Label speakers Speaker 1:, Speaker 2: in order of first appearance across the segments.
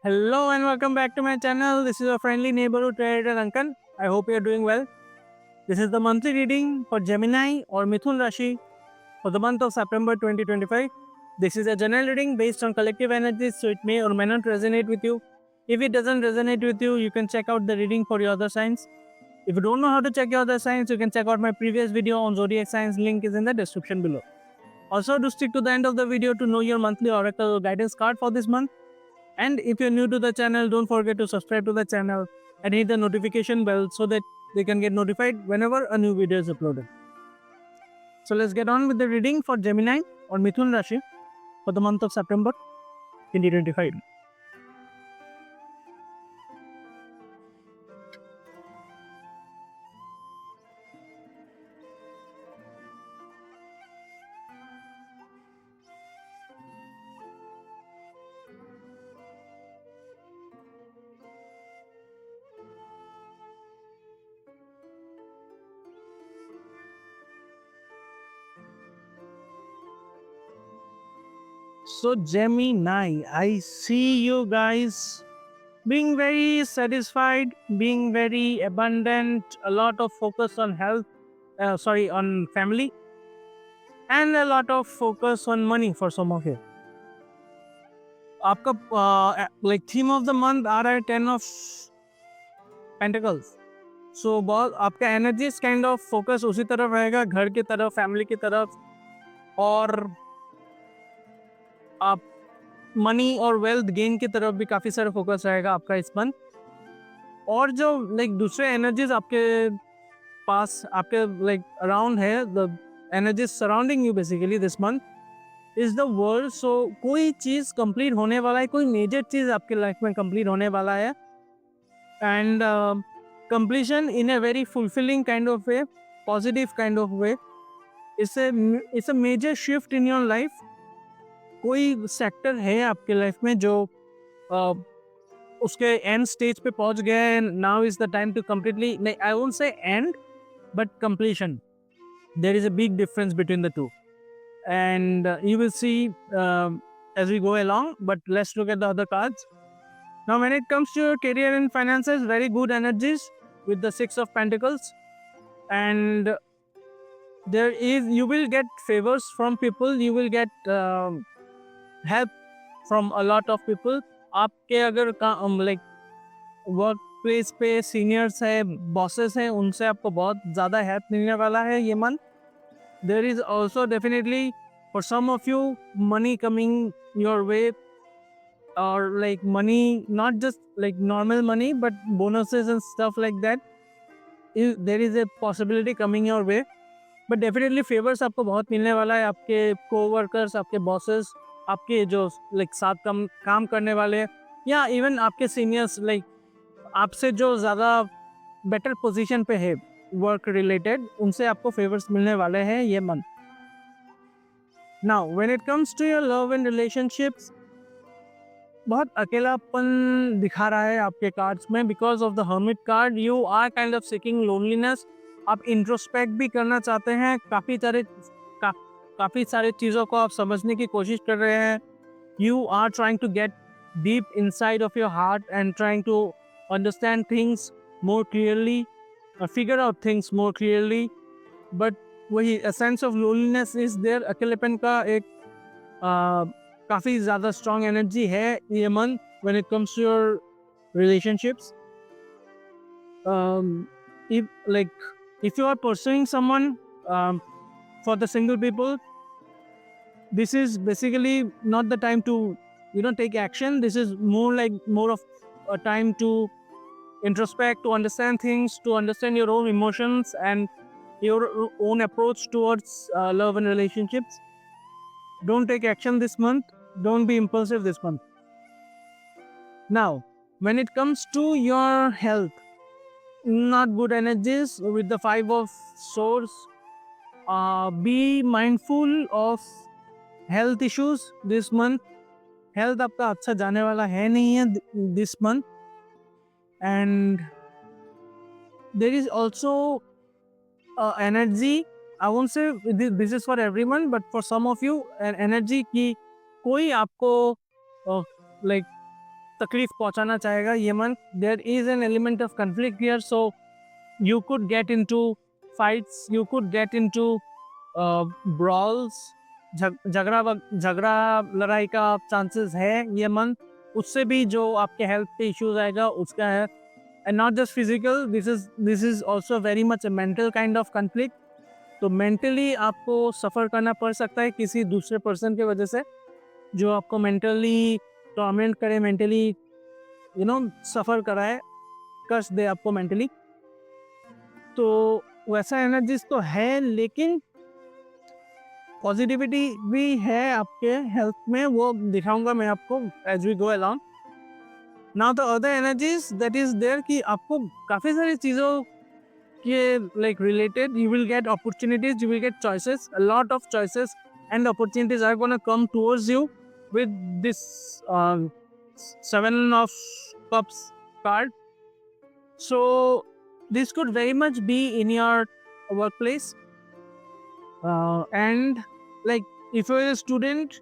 Speaker 1: Hello and welcome back to my channel. This is your friendly neighborhood trader Ankan. I hope you are doing well. This is the monthly reading for Gemini or Mithun Rashi for the month of September 2025. This is a general reading based on collective energies, so it may or may not resonate with you. If it doesn't resonate with you, you can check out the reading for your other signs. If you don't know how to check your other signs, you can check out my previous video on zodiac signs. Link is in the description below. Also, do stick to the end of the video to know your monthly oracle guidance card for this month. And if you're new to the channel, don't forget to subscribe to the channel and hit the notification bell so that they can get notified whenever a new video is uploaded. So let's get on with the reading for Gemini or Mithun Rashi for the month of September 2025. So Gemini, I see you guys being very satisfied, being very abundant, a lot of focus on health, on family, and a lot of focus on money for some of you. आपका like theme of the month आ रहा है 10 of Pentacles. So बहुत आपका energies kind of focus उसी तरफ रहेगा, घर की तरफ, फैमिली की तरफ, और आप मनी और वेल्थ गेन की तरफ भी काफ़ी सारा फोकस रहेगा आपका इस मंथ. और जो लाइक दूसरे एनर्जीज आपके पास, आपके लाइक अराउंड है, the energies surrounding you basically this month is the world. So कोई चीज़ कंप्लीट होने वाला है, कोई मेजर चीज़ आपके लाइफ में कंप्लीट होने वाला है, and completion in a very fulfilling kind of way, positive kind of way. It's a major shift in your life. कोई सेक्टर है आपके लाइफ में जो उसके एंड स्टेज पे पहुंच गए. Now is the time to completely, I won't say end but completion. There is a big difference between the two, and you will see as we go along. But let's look at the other cards now. When it comes to your career and finances, very good energies with the Six of Pentacles, and you will get favors from people. You will get help from a lot of people. आपके अगर like work place पे seniors है, bosses हैं, उनसे आपको बहुत ज़्यादा help मिलने वाला है ये month. There is also definitely for some of you money coming your way, or like money, not just like normal money but bonuses and stuff like that. There is a possibility coming your way, but definitely favors आपको बहुत मिलने वाला है. आपके co-workers, आपके bosses, आपके जो like साथ काम करने वाले, या इवन आपके सीनियर्स, लाइक आपसे जो ज़्यादा बेटर पोजीशन पे है वर्क रिलेटेड, उनसे आपको फेवर्स मिलने वाले हैं ये month. Now when it comes to your love and relationships, बहुत अकेलापन दिखा रहा है आपके कार्ड्स में because of the hermit card. You are kind of seeking loneliness. आप इंट्रोस्पेक्ट भी करना चाहते हैं, काफ़ी सारे चीज़ों को आप समझने की कोशिश कर रहे हैं. You are trying to get deep inside of your heart and trying to understand things more clearly, figure out things more clearly, but वही a sense of loneliness is there. अकेलेपन का एक काफ़ी ज़्यादा strong energy है ये month when it comes to your relationships. If you are pursuing someone, for the single people, this is basically not the time to take action. This is more of a time to introspect, to understand things, to understand your own emotions and your own approach towards love and relationships. Don't take action this month. Don't be impulsive this month. Now when it comes to your health, not good energies with the Five of Swords. Be mindful of health issues this month. Health आपका अच्छा जाने वाला है नहीं है this month, and there is also energy. I won't say this is for everyone, but for some of you energy की कोई आपको लाइक तकलीफ पहुंचाना चाहेगा ये month. There is an element of conflict here, so you could get into fights, you could get into brawls, झगड़ा लड़ाई का चांसेस है ये मंथ. उससे भी जो आपके हेल्थ पे इश्यूज आएगा उसका है. And not just physical, this is also very much a mental kind of conflict. तो मेंटली आपको सफ़र करना पड़ सकता है किसी दूसरे पर्सन की वजह से, जो आपको मेंटली टॉर्मेंट करे, मेंटली सफ़र कराए, कष्ट दे आपको मेंटली. तो वैसा एनर्जीज तो है, लेकिन पॉजिटिविटी भी है आपके हेल्थ में, वो दिखाऊंगा मैं आपको as we go along. Now the other energies that is there कि आपको काफ़ी सारी चीज़ों के like related you will get opportunities, you will get choices, a lot of choices and opportunities are gonna come towards you with this 7 of Cups card. So this could very much be in your workplace, and like if you're a student,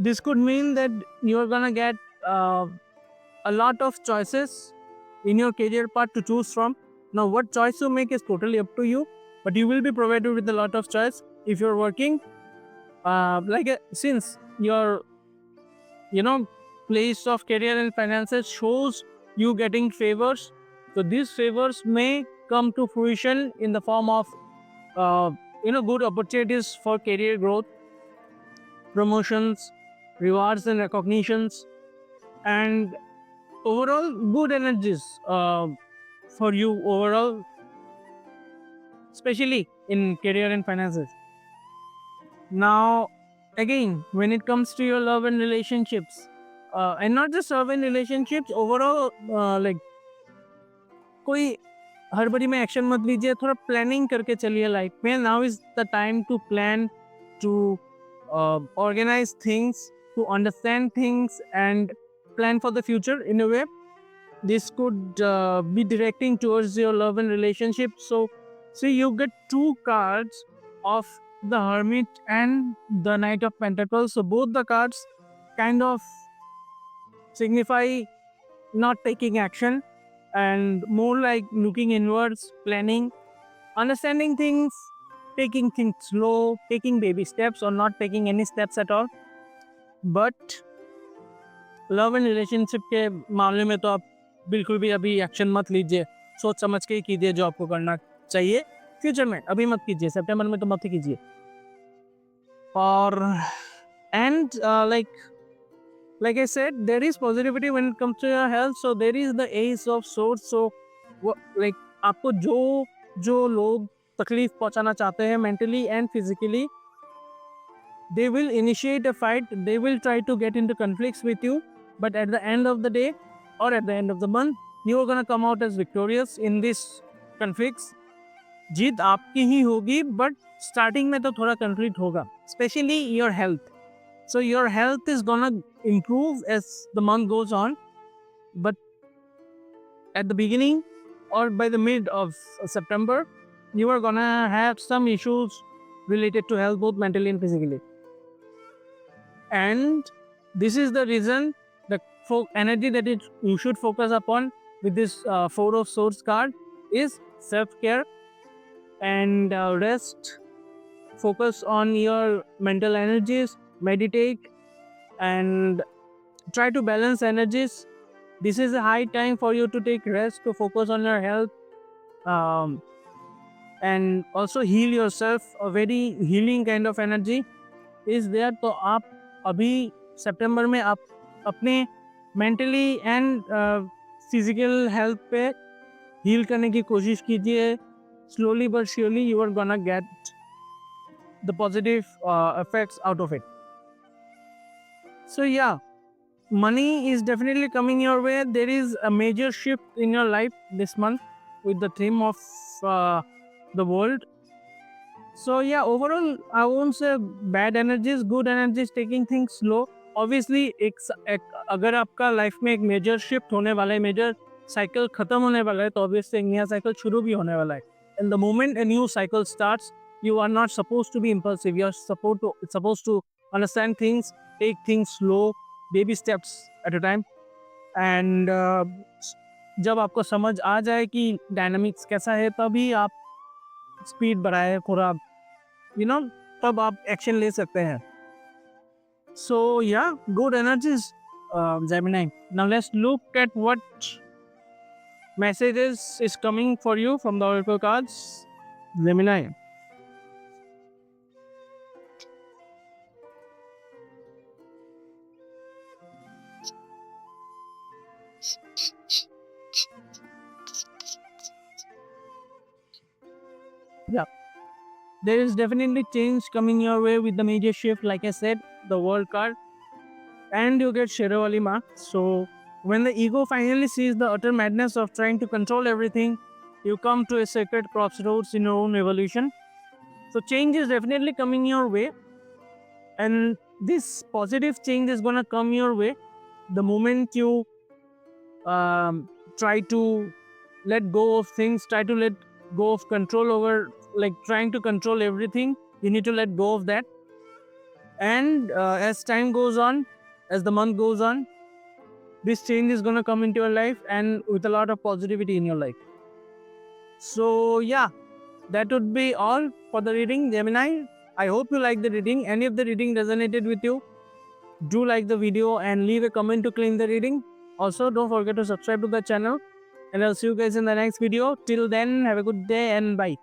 Speaker 1: this could mean that you're gonna get a lot of choices in your career path to choose from. Now what choice you make is totally up to you, but you will be provided with a lot of choice if you're working, since your place of career and finances shows you getting favors. So these favors may come to fruition in the form of good opportunities for career growth, promotions, rewards and recognitions, and overall good energies for you overall, especially in career and finances. Now again, when it comes to your love and relationships, and not just love and relationships, overall, कोई हड़बड़ी में action मत लीजिए, थोड़ा planning करके चलिए life में. Now is the time to plan, to organise things, to understand things and plan for the future in a way. This could be directing towards your love and relationship. So see, you get 2 cards of the Hermit and the Knight of Pentacles. So both the cards kind of signify not taking action and more like looking inwards, planning, understanding things, taking things slow, taking baby steps or not taking any steps at all. But love and relationship के मामले में तो आप बिल्कुल भी अभी action मत लीजिए, सोच समझ के ही कीजिए जो आपको करना चाहिए फ्यूचर में. अभी मत कीजिए, सितंबर में तो मत ही कीजिए. और and like I said, there is positivity when it comes to your health. So there is the Ace of Swords. So like आपको जो लोग तकलीफ पहुंचाना चाहते हैं mentally and physically, they will initiate a fight, they will try to get into conflicts with you, but at the end of the day or at the end of the month, you are going to come out as victorious in these conflicts. जीत आपकी ही होगी, but starting में तो थोड़ा conflict होगा, especially your health. So your health is going to improve as the month goes on, but at the beginning or by the mid of September, you are going to have some issues related to health, both mentally and physically. And this is the reason the energy that you should focus upon with this 4 of Swords card is self-care and rest. Focus on your mental energies, meditate, and try to balance energies. This is a high time for you to take rest, to focus on your health, and also heal yourself. A very healing kind of energy is there. तो आप अभी सितंबर में आप अपने mentally and physical health पे heal करने की कोशिश कीजिए. Slowly but surely you are gonna get the positive effects out of it. So yeah, money is definitely coming your way. There is a major shift in your life this month with the theme of the world. So yeah, overall I won't say bad energies, good energies, taking things slow. Obviously अगर आपका life में एक major shift होने वाला है, major cycle खत्म होने वाला है, तो ऑब्वियसली एक नया साइकिल शुरू भी होने वाला है. And the moment a new cycle starts, you are not supposed to be impulsive. You are supposed to understand things, take things slow, baby steps at a time. And जब आपको समझ आ जाए कि डायनामिक्स कैसा है, तभी आप स्पीड बढ़ाए थोड़ा, तब आप एक्शन ले सकते हैं. So yeah, good energies, Gemini. Now let's look at what messages is coming for you from the oracle cards, Gemini. Yeah, there is definitely change coming your way with the major shift. Like I said, the world card, and you get Sherawali mark. So when the ego finally sees the utter madness of trying to control everything, you come to a sacred crossroads in your own evolution. So change is definitely coming your way, and this positive change is gonna come your way the moment you try to let go of things, try to let go of control over, like trying to control everything. You need to let go of that. And as time goes on, as the month goes on, this change is going to come into your life and with a lot of positivity in your life. So yeah, that would be all for the reading, Gemini. I hope you like the reading. Any of the reading resonated with you, do like the video and leave a comment to claim the reading. Also, don't forget to subscribe to the channel, and I'll see you guys in the next video. Till then, have a good day and bye.